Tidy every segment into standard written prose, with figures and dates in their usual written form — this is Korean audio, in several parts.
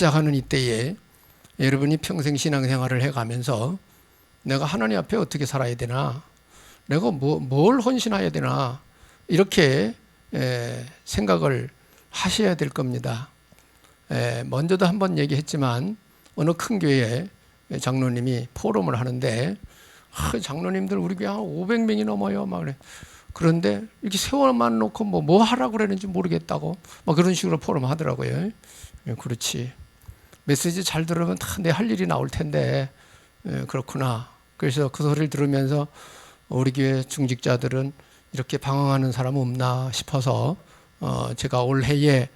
시작하는 이때에 여러분이 평생 신앙생활을 해가면서 내가 하나님 앞에 어떻게 살아야 되나, 내가 뭘 헌신해야 되나, 이렇게 생각을 하셔야 될 겁니다. 먼저도 한번 얘기했지만 어느 큰 교회에 장로님이 포럼을 하는데 장로님들 우리 교회 한 500명이 넘어요. 막 그래. 그런데 이렇게 세워만 놓고 뭐 하라고 그러는지 모르겠다고 막 그런 식으로 포럼 하더라고요. 그렇지. 메시지 잘 들으면 다 내 할 일이 나올 텐데 그렇구나. 그래서 그 소리를 들으면서 우리 교회 중직자들은 이렇게 방황하는 사람 없나 싶어서 제가 올해에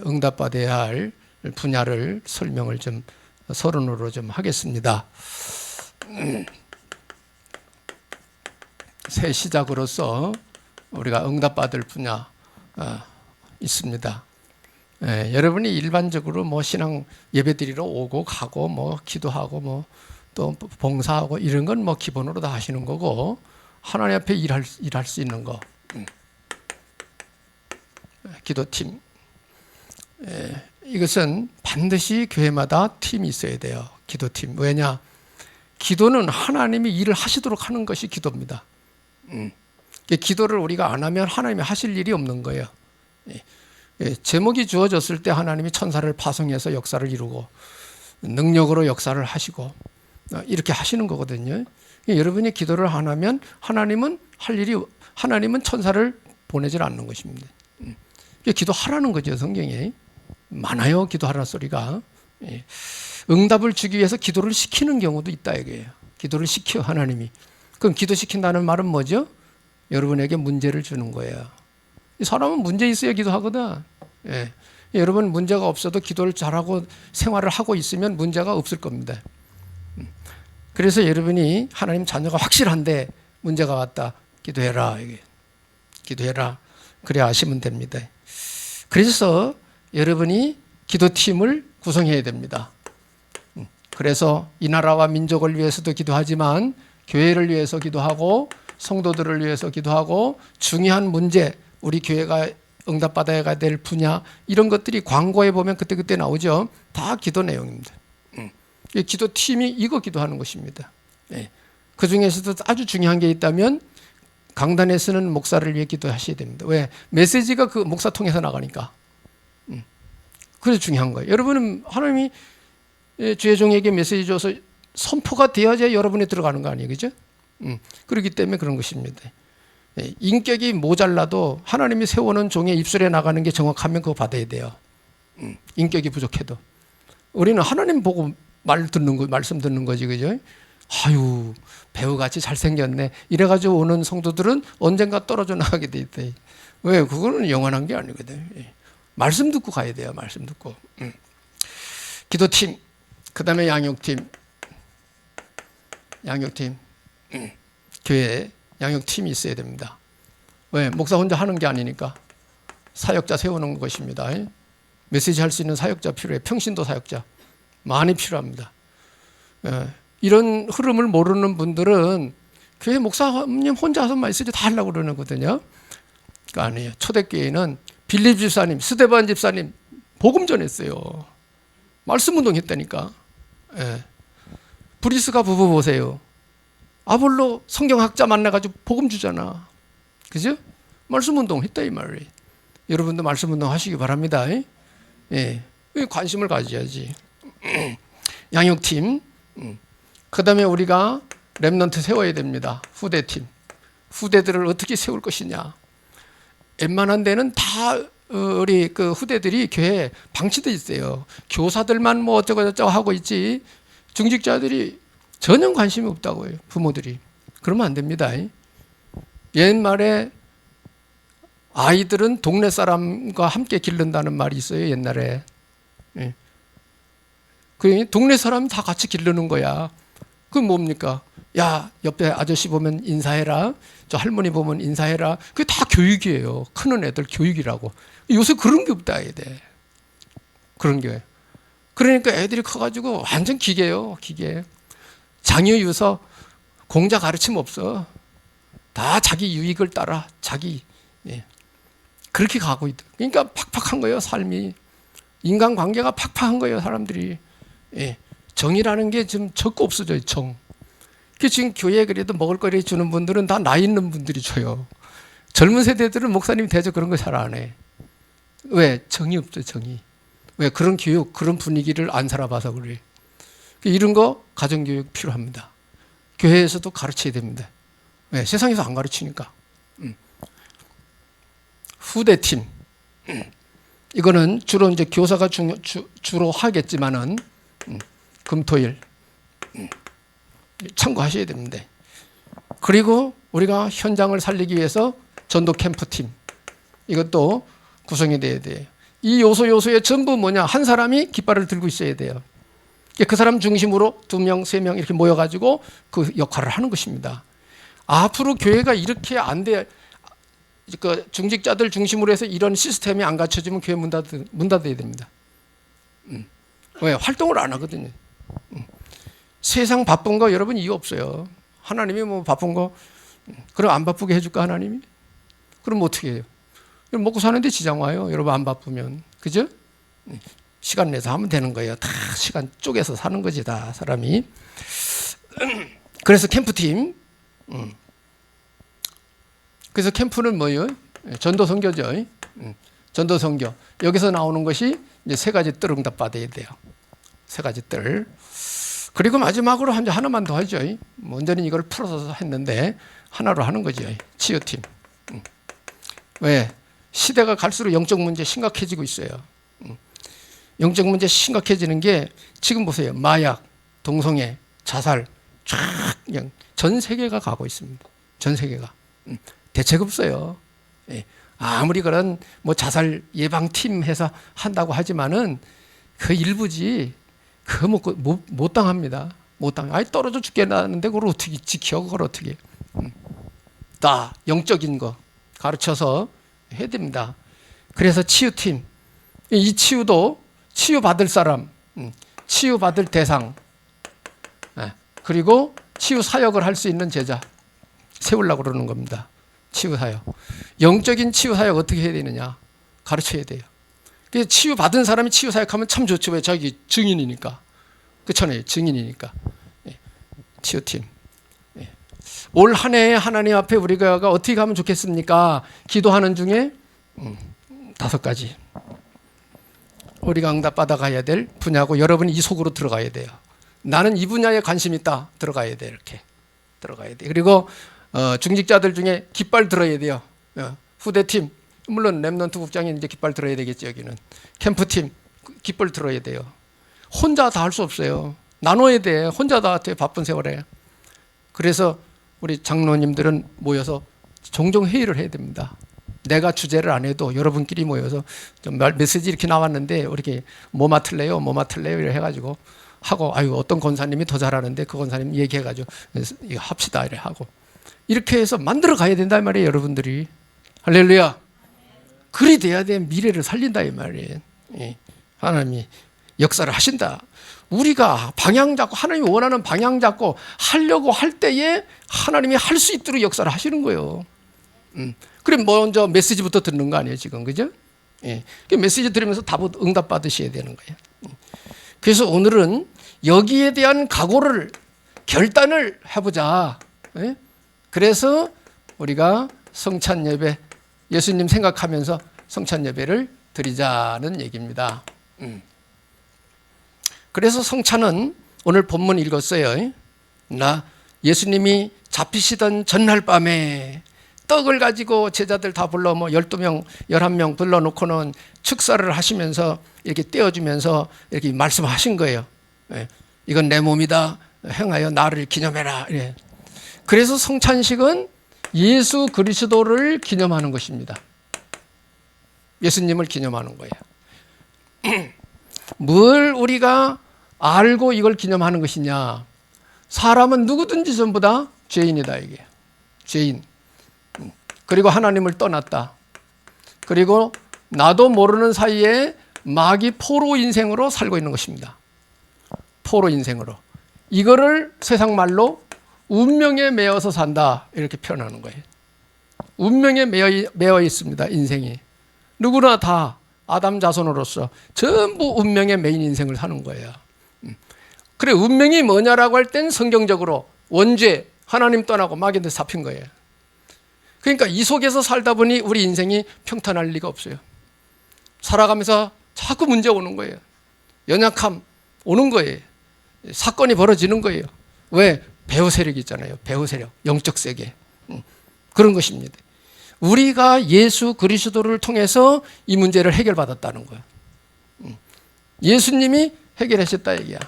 응답받아야 할 분야를 설명을 좀 서론으로 좀 하겠습니다. 새 시작으로서 우리가 응답받을 분야 있습니다. 여러분이 일반적으로 뭐 신앙 예배드리러 오고 가고 뭐 기도하고 뭐 또 봉사하고 이런 건 뭐 기본으로 다 하시는 거고, 하나님 앞에 일할 수 있는 거, 기도팀, 이것은 반드시 교회마다 팀이 있어야 돼요. 기도팀. 왜냐? 기도는 하나님이 일을 하시도록 하는 것이 기도입니다. 기도를 우리가 안 하면 하나님이 하실 일이 없는 거예요. 제목이 주어졌을 때 하나님이 천사를 파송해서 역사를 이루고 능력으로 역사를 하시고 이렇게 하시는 거거든요. 여러분이 기도를 안 하면 하나님은 천사를 보내질 않는 것입니다. 기도하라는 거죠. 성경에 많아요. 기도하라는 소리가. 응답을 주기 위해서 기도를 시키는 경우도 있다 이거예요. 기도를 시켜 하나님이. 그럼 기도시킨다는 말은 뭐죠? 여러분에게 문제를 주는 거예요. 사람은 문제 있어야 기도하거든. 여러분 문제가 없어도 기도를 잘하고 생활을 하고 있으면 문제가 없을 겁니다. 그래서 여러분이 하나님 자녀가 확실한데 문제가 왔다. 기도해라. 기도해라. 그래 하시면 됩니다. 그래서 여러분이 기도팀을 구성해야 됩니다. 그래서 이 나라와 민족을 위해서도 기도하지만 교회를 위해서 기도하고 성도들을 위해서 기도하고 중요한 문제, 우리 교회가 응답받아야 될 분야, 이런 것들이 광고에 보면 그때그때 나오죠. 다 기도 내용입니다. 기도팀이 이거 기도하는 것입니다. 그 중에서도 아주 중요한 게 있다면 강단에 쓰는 목사를 위해 기도하셔야 됩니다. 왜? 메시지가 그 목사 통해서 나가니까. 그래서 중요한 거예요. 여러분은 하나님이 주의 종에게 메시지 줘서 선포가 되어야 여러분이 들어가는 거 아니에요, 그죠? 그렇기 때문에 그런 것입니다. 인격이 모자라도 하나님이 세우는 종의 입술에 나가는 게 정확하면 그거 받아야 돼요. 인격이 부족해도. 우리는 하나님 보고 말씀 듣는 거지, 그죠? 아유, 배우같이 잘생겼네. 이래가지고 오는 성도들은 언젠가 떨어져 나가게 돼 있다. 왜? 그거는 영원한 게 아니거든. 말씀 듣고 가야 돼요, 말씀 듣고. 기도팀, 그 다음에 양육팀. 교회에 양육팀이 있어야 됩니다. 왜? 목사 혼자 하는 게 아니니까. 사역자 세우는 것입니다. 메시지 할 수 있는 사역자 필요해요. 평신도 사역자 많이 필요합니다. 이런 흐름을 모르는 분들은 교회 목사님 혼자 하서 메시지 다 하려고 그러거든요. 그러니까 아니에요. 초대교회는 빌립 집사님, 스데반 집사님 복음 전했어요. 말씀 운동했다니까. 브리스가 부부 보세요. 아볼로 성경학자 만나가지고 복음 주잖아. 그죠? 말씀 운동 했다 이 말이에요. 여러분도 말씀 운동 하시기 바랍니다. 관심을 가져야지. 양육팀. 그 다음에 우리가 렘넌트 세워야 됩니다. 후대팀. 후대들을 어떻게 세울 것이냐. 웬만한 데는 다 우리 그 후대들이 교회에 방치돼 있어요. 교사들만 뭐 어쩌고저쩌고 하고 있지 중직자들이 전혀 관심이 없다고 해요. 부모들이. 그러면 안 됩니다. 옛말에 아이들은 동네 사람과 함께 기른다는 말이 있어요. 옛날에. 그 동네 사람 다 같이 기르는 거야. 그건 뭡니까? 야, 옆에 아저씨 보면 인사해라. 저 할머니 보면 인사해라. 그게 다 교육이에요. 크는 애들 교육이라고. 요새 그런 게 없다 해야 돼. 그런 게. 그러니까 애들이 커가지고 완전 기계예요. 기계. 장유유서 공자 가르침 없어. 다 자기 유익을 따라 자기. 그렇게 가고 있다. 그러니까 팍팍한 거예요. 삶이. 인간관계가 팍팍한 거예요, 사람들이. 예. 정이라는 게 지금 적고 없어져요, 정. 지금 교회에 그래도 먹을거리 주는 분들은 다 나이 있는 분들이 줘요. 젊은 세대들은 목사님이 대접 그런 거 잘 안 해. 왜? 정이 없죠, 정이. 왜? 그런 교육, 그런 분위기를 안 살아봐서 그래. 이런 거 가정교육 필요합니다. 교회에서도 가르쳐야 됩니다. 왜? 세상에서 안 가르치니까. 후대팀. 이거는 주로 이제 교사가 주로 하겠지만은, 금토일. 참고하셔야 됩니다. 그리고 우리가 현장을 살리기 위해서 전도 캠프팀. 이것도 구성이 돼야 돼요. 이 요소에 전부 뭐냐? 한 사람이 깃발을 들고 있어야 돼요. 그 사람 중심으로 2명, 3명 이렇게 모여가지고 그 역할을 하는 것입니다. 앞으로 교회가 이렇게 안 돼, 그 중직자들 중심으로 해서 이런 시스템이 안 갖춰지면 교회 문 닫아야 됩니다. 왜? 활동을 안 하거든요. 세상 바쁜 거 여러분 이유 없어요. 하나님이 뭐 바쁜 거, 그럼 안 바쁘게 해줄까, 하나님이? 그럼 어떻게 해요? 먹고 사는데 지장 와요. 여러분 안 바쁘면. 그죠? 시간 내서 하면 되는 거예요. 다 시간 쪼개서 사는 거지, 다 사람이. 그래서 캠프팀. 그래서 캠프는 뭐예요? 전도 선교죠. 전도 선교. 여기서 나오는 것이 이제 3가지 뜰 응답 받아야 돼요. 3가지 뜰. 그리고 마지막으로 하나만 더 하죠. 먼저는 이걸 풀어서 했는데 하나로 하는 거죠. 치유팀. 왜? 시대가 갈수록 영적 문제 심각해지고 있어요. 영적 문제 심각해지는 게 지금 보세요. 마약, 동성애, 자살 쫙 그냥 전 세계가 가고 있습니다. 전 세계가. 대책 없어요. 아무리 그런 뭐 자살 예방팀 해서 한다고 하지만은 그 일부지. 그거 못 당합니다. 못 당. 아니 떨어져 죽겠다는데 그걸 어떻게 지켜? 그걸 어떻게? 다 영적인 거 가르쳐서 해야 됩니다. 그래서 치유팀. 이 치유도 치유받을 사람, 치유받을 대상, 그리고 치유 사역을 할 수 있는 제자 세우려고 그러는 겁니다. 치유 사역. 영적인 치유 사역 어떻게 해야 되느냐? 가르쳐야 돼요. 그래서 치유받은 사람이 치유 사역하면 참 좋죠. 왜? 자기 증인이니까. 그렇잖아요. 증인이니까. 치유팀. 올 한 해 하나님 앞에 우리가 어떻게 가면 좋겠습니까? 기도하는 중에 5가지. 우리가 응답받아 가야 될 분야고 여러분이 이 속으로 들어가야 돼요. 나는 이 분야에 관심 있다. 들어가야 돼. 이렇게. 들어가야 돼. 그리고 중직자들 중에 깃발 들어야 돼요. 후대팀. 물론 렘넌트 국장이 이제 깃발 들어야 되겠죠. 여기는. 캠프팀. 깃발 들어야 돼요. 혼자 다 할 수 없어요. 나눠야 돼. 혼자 다 돼. 바쁜 세월에. 그래서 우리 장로님들은 모여서 종종 회의를 해야 됩니다. 내가 주제를 안 해도 여러분끼리 모여서 좀 메시지 이렇게 나왔는데 이렇게 뭐 맡을래요? 뭐 맡을래요? 이래 해가지고 하고 아유 어떤 권사님이 더 잘하는데 그 권사님 얘기해가지고 이거 합시다 이래 하고 이렇게 해서 만들어 가야 된다 이 말이에요. 여러분들이. 할렐루야. 그리 돼야 돼. 미래를 살린다 이 말이에요. 하나님이 역사를 하신다. 우리가 방향 잡고 하나님이 원하는 방향 잡고 하려고 할 때에 하나님이 할 수 있도록 역사를 하시는 거예요. 그럼 먼저 메시지부터 듣는 거 아니에요 지금, 그죠? 메시지 들으면서 답 응답 받으셔야 되는 거예요. 그래서 오늘은 여기에 대한 각오를 결단을 해보자. 그래서 우리가 성찬 예배 예수님 생각하면서 성찬 예배를 드리자는 얘기입니다. 그래서 성찬은 오늘 본문 읽었어요. 예수님이 잡히시던 전날 밤에 떡을 가지고 제자들 다 불러 12명, 11명 불러놓고는 축사를 하시면서 이렇게 떼어주면서 이렇게 말씀하신 거예요. 이건 내 몸이다. 행하여 나를 기념해라. 그래서 성찬식은 예수 그리스도를 기념하는 것입니다. 예수님을 기념하는 거예요. 뭘 우리가 알고 이걸 기념하는 것이냐? 사람은 누구든지 전부 다 죄인이다 이게. 죄인. 그리고 하나님을 떠났다. 그리고 나도 모르는 사이에 마귀 포로 인생으로 살고 있는 것입니다. 포로 인생으로. 이거를 세상 말로 운명에 매여서 산다 이렇게 표현하는 거예요. 운명에 매여 있습니다. 인생이. 누구나 다 아담 자손으로서 전부 운명의 메인 인생을 사는 거예요. 그래, 운명이 뭐냐라고 할 땐 성경적으로 원죄, 하나님 떠나고 마귀한테 잡힌 거예요. 그러니까 이 속에서 살다 보니 우리 인생이 평탄할 리가 없어요. 살아가면서 자꾸 문제 오는 거예요. 연약함 오는 거예요. 사건이 벌어지는 거예요. 왜? 배후 세력이 있잖아요. 배후 세력, 영적 세계. 그런 것입니다. 우리가 예수 그리스도를 통해서 이 문제를 해결받았다는 거예요. 예수님이 해결하셨다 얘기야.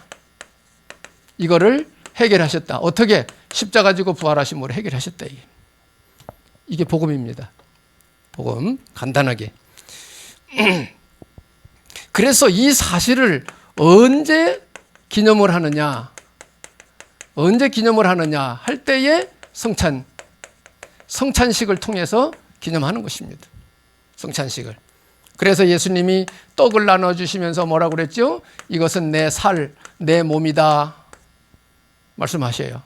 이거를 해결하셨다. 어떻게? 십자가 지고 부활하심으로 해결하셨다 얘기야. 이게 복음입니다. 복음, 간단하게. 그래서 이 사실을 언제 기념을 하느냐, 언제 기념을 하느냐 할 때에 성찬식을 통해서 기념하는 것입니다. 성찬식을. 그래서 예수님이 떡을 나눠주시면서 뭐라고 그랬죠? 이것은 내 살, 내 몸이다 말씀하셔요.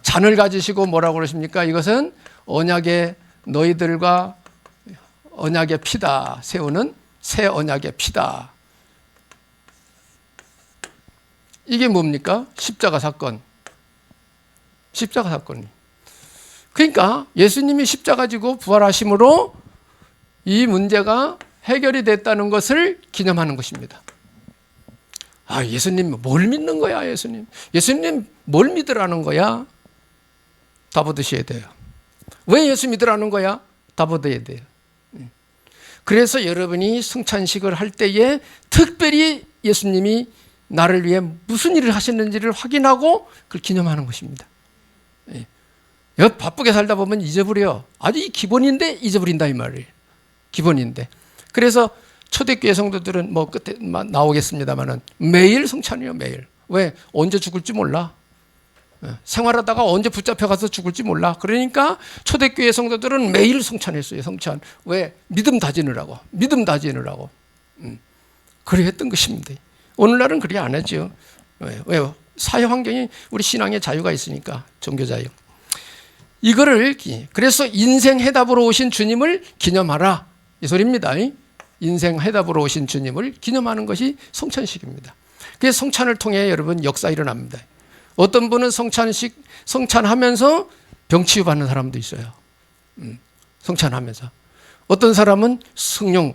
잔을 가지시고 뭐라고 그러십니까? 이것은 언약의 너희들과 언약의 피다. 세우는 새 언약의 피다. 이게 뭡니까? 십자가 사건. 십자가 사건. 그러니까 예수님이 십자가 지고 부활하심으로 이 문제가 해결이 됐다는 것을 기념하는 것입니다. 아, 예수님 뭘 믿는 거야, 예수님? 예수님 뭘 믿으라는 거야? 답 얻으셔야 돼요. 왜 예수 믿으라는 거야? 답 얻어야 돼요. 그래서 여러분이 성찬식을 할 때에 특별히 예수님이 나를 위해 무슨 일을 하셨는지를 확인하고 그걸 기념하는 것입니다. 바쁘게 살다 보면 잊어버려. 아주 이 기본인데 잊어버린다 이 말이에요. 기본인데. 그래서 초대교회 성도들은 뭐 끝에 나오겠습니다만은 매일 성찬이에요, 매일. 왜? 언제 죽을지 몰라. 생활하다가 언제 붙잡혀가서 죽을지 몰라. 그러니까 초대교회 성도들은 매일 성찬했어요, 성찬. 왜? 믿음 다지느라고. 믿음 다지느라고. 그래 했던 것입니다. 오늘날은 그렇게 안 하죠. 왜요? 사회 환경이 우리 신앙의 자유가 있으니까, 종교 자유. 이거를, 그래서 인생 해답으로 오신 주님을 기념하라. 이 소리입니다. 인생 해답으로 오신 주님을 기념하는 것이 성찬식입니다. 그래서 성찬을 통해 여러분 역사 일어납니다. 어떤 분은 성찬하면서 병치유 받는 사람도 있어요. 성찬하면서. 어떤 사람은 성령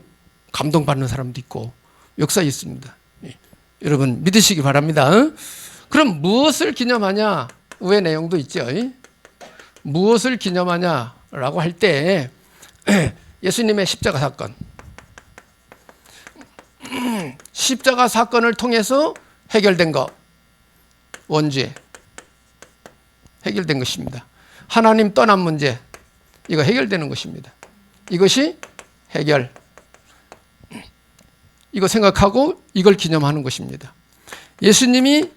감동받는 사람도 있고 역사 있습니다. 여러분 믿으시기 바랍니다. 그럼 무엇을 기념하냐? 위의 내용도 있죠. 무엇을 기념하냐라고 할 때 예수님의 십자가 사건. 십자가 사건을 통해서 해결된 것. 원죄. 해결된 것입니다. 하나님 떠난 문제. 이거 해결되는 것입니다. 이것이 해결. 이거 생각하고 이걸 기념하는 것입니다. 예수님이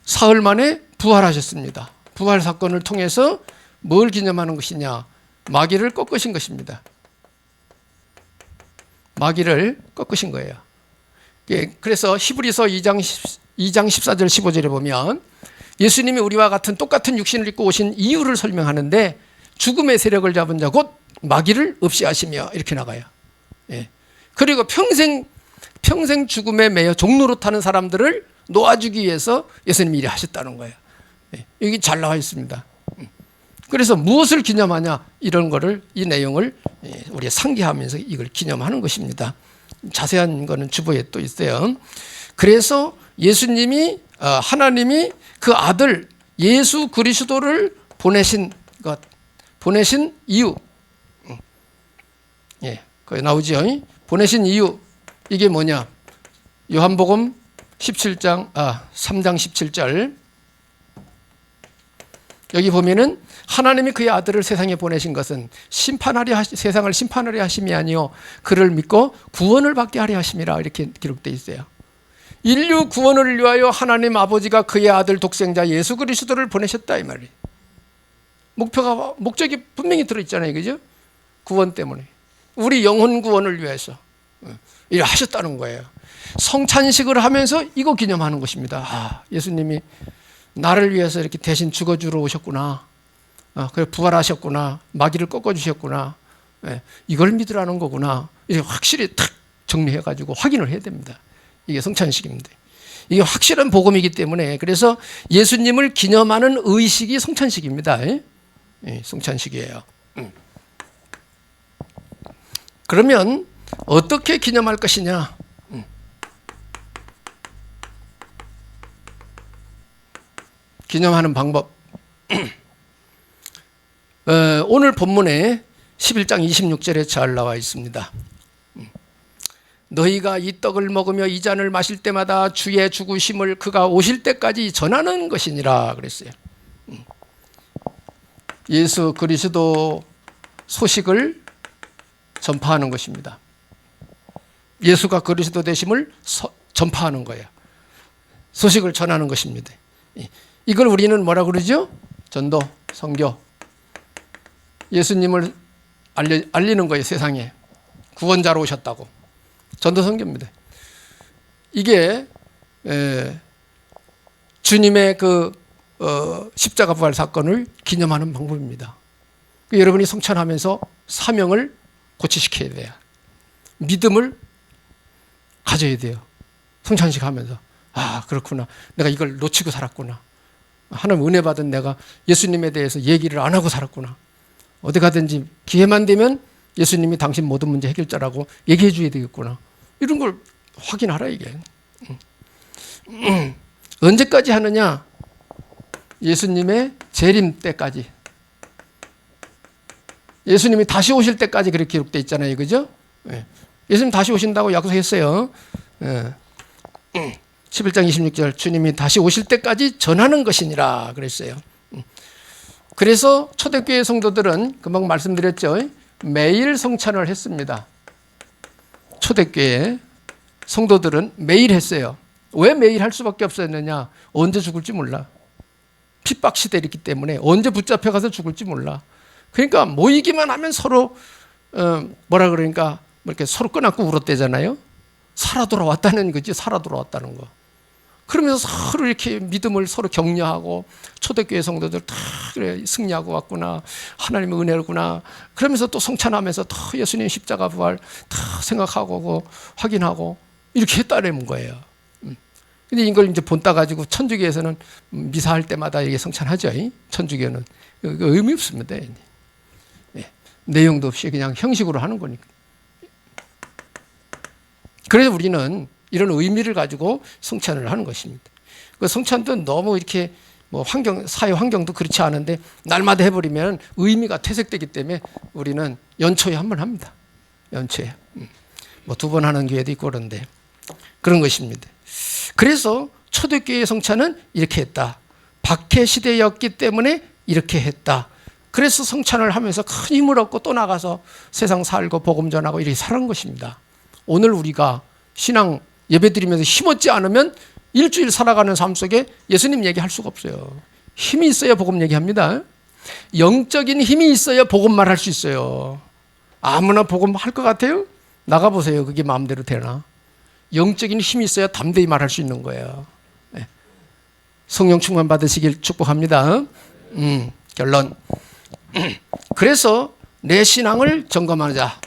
사흘 만에 부활하셨습니다. 부활 사건을 통해서 뭘 기념하는 것이냐? 마귀를 꺾으신 것입니다. 마귀를 꺾으신 거예요. 그래서 히브리서 2장 14절 15절에 보면 예수님이 우리와 같은 똑같은 육신을 입고 오신 이유를 설명하는데 죽음의 세력을 잡은 자 곧 마귀를 없이 하시며 이렇게 나가요. 그리고 평생 죽음에 매여 종로로 타는 사람들을 놓아주기 위해서 예수님이 일을 하셨다는 거예요. 여기 잘 나와 있습니다. 그래서 무엇을 기념하냐? 이런 거를, 이 내용을 우리가 상기하면서 이걸 기념하는 것입니다. 자세한 거는 주보에 또 있어요. 그래서 예수님이, 하나님이 그 아들 예수 그리스도를 보내신 것, 보내신 이유. 거기 나오죠. 보내신 이유. 이게 뭐냐? 요한복음 3장 17절. 여기 보면은 하나님이 그의 아들을 세상에 보내신 것은 세상을 심판하려 하심이 아니요 그를 믿고 구원을 받게 하려 하심이라 이렇게 기록되어 있어요. 인류 구원을 위하여 하나님 아버지가 그의 아들 독생자 예수 그리스도를 보내셨다 이 말이에요. 목적이 분명히 들어있잖아요, 그죠? 구원 때문에 우리 영혼 구원을 위해서 이를 하셨다는 거예요. 성찬식을 하면서 이거 기념하는 것입니다. 예수님이 나를 위해서 이렇게 대신 죽어주러 오셨구나. 그래 부활하셨구나. 마귀를 꺾어주셨구나. 이걸 믿으라는 거구나. 이제 확실히 탁 정리해가지고 확인을 해야 됩니다. 이게 성찬식입니다. 이게 확실한 복음이기 때문에 그래서 예수님을 기념하는 의식이 성찬식입니다. 성찬식이에요. 그러면 어떻게 기념할 것이냐? 기념하는 방법. 오늘 본문에 11장 26절에 잘 나와 있습니다. 너희가 이 떡을 먹으며 이 잔을 마실 때마다 주의 죽으심을 그가 오실 때까지 전하는 것이니라 그랬어요. 예수 그리스도 소식을 전파하는 것입니다. 예수가 그리스도 되심을 전파하는 거예요. 소식을 전하는 것입니다. 이걸 우리는 뭐라 그러죠? 전도, 선교. 예수님을 알리는 거예요, 세상에. 구원자로 오셨다고. 전도, 선교입니다. 이게 주님의 그 십자가 부활 사건을 기념하는 방법입니다. 여러분이 성찬하면서 사명을 고취시켜야 돼요. 믿음을 가져야 돼요. 성찬식 하면서. 아, 그렇구나. 내가 이걸 놓치고 살았구나. 하나님 은혜 받은 내가 예수님에 대해서 얘기를 안 하고 살았구나. 어디 가든지 기회만 되면 예수님이 당신 모든 문제 해결자라고 얘기해 줘야 되겠구나. 이런 걸 확인하라 이게. 언제까지 하느냐? 예수님의 재림 때까지. 예수님이 다시 오실 때까지 그렇게 기록되어 있잖아요. 그죠? 예수님 다시 오신다고 약속했어요. 11장 26절 주님이 다시 오실 때까지 전하는 것이니라 그랬어요. 그래서 초대교회 성도들은 금방 말씀드렸죠. 매일 성찬을 했습니다. 초대교회 성도들은 매일 했어요. 왜 매일 할 수밖에 없었느냐? 언제 죽을지 몰라. 핍박 시대이기 때문에 언제 붙잡혀가서 죽을지 몰라. 그러니까 모이기만 하면 서로 뭐라 그러니까 이렇게 서로 끄안고 울었대잖아요. 살아 돌아왔다는 거지. 살아 돌아왔다는 거. 그러면서 서로 이렇게 믿음을 서로 격려하고 초대교회 성도들 다 그래 승리하고 왔구나. 하나님의 은혜구나. 그러면서 또 성찬하면서 더 예수님 십자가 부활 다 생각하고 확인하고 이렇게 했다는 거예요. 근데 이걸 이제 본따 가지고 천주교에서는 미사할 때마다 이게 성찬하죠. 천주교는 의미 없습니다. 네. 내용도 없이 그냥 형식으로 하는 거니까. 그래서 우리는 이런 의미를 가지고 성찬을 하는 것입니다. 그 성찬도 너무 이렇게 뭐 사회 환경도 그렇지 않은데 날마다 해버리면 의미가 퇴색되기 때문에 우리는 연초에 한 번 합니다. 연초에. 뭐 2번 하는 교회도 있고 그런데 그런 것입니다. 그래서 초대교회 성찬은 이렇게 했다. 박해 시대였기 때문에 이렇게 했다. 그래서 성찬을 하면서 큰 힘을 얻고 또 나가서 세상 살고 복음 전하고 이렇게 살은 것입니다. 오늘 우리가 신앙 예배드리면서 힘없지 않으면 일주일 살아가는 삶 속에 예수님 얘기할 수가 없어요. 힘이 있어야 복음 얘기합니다. 영적인 힘이 있어야 복음만 할 수 있어요. 아무나 복음 할 것 같아요? 나가보세요. 그게 마음대로 되나? 영적인 힘이 있어야 담대히 말할 수 있는 거예요. 네. 성령 충만 받으시길 축복합니다. 결론. 그래서 내 신앙을 점검하자.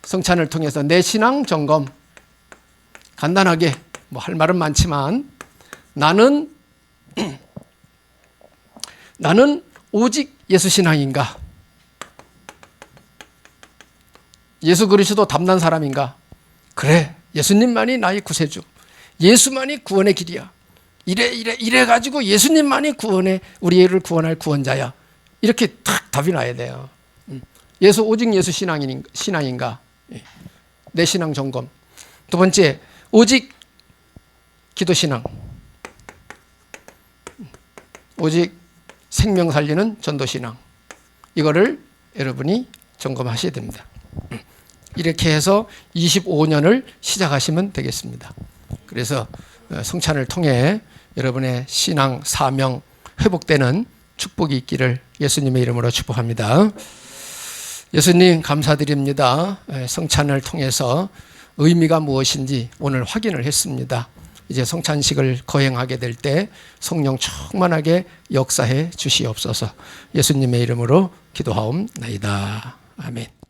성찬을 통해서 내 신앙 점검. 간단하게 뭐 할 말은 많지만 나는 오직 예수 신앙인가? 예수 그리스도 담난 사람인가? 그래, 예수님만이 나의 구세주. 예수만이 구원의 길이야. 이래 가지고 예수님만이 우리를 구원할 구원자야. 이렇게 딱 답이 나야 돼요. 오직 예수 신앙인가? 내 신앙 점검. 두 번째, 오직 기도 신앙. 오직 생명 살리는 전도 신앙. 이거를 여러분이 점검하셔야 됩니다. 이렇게 해서 25년을 시작하시면 되겠습니다. 그래서 성찬을 통해 여러분의 신앙 사명 회복되는 축복이 있기를 예수님의 이름으로 축복합니다. 예수님 감사드립니다. 성찬을 통해서 의미가 무엇인지 오늘 확인을 했습니다. 이제 성찬식을 거행하게 될 때 성령 충만하게 역사해 주시옵소서. 예수님의 이름으로 기도하옵나이다. 아멘.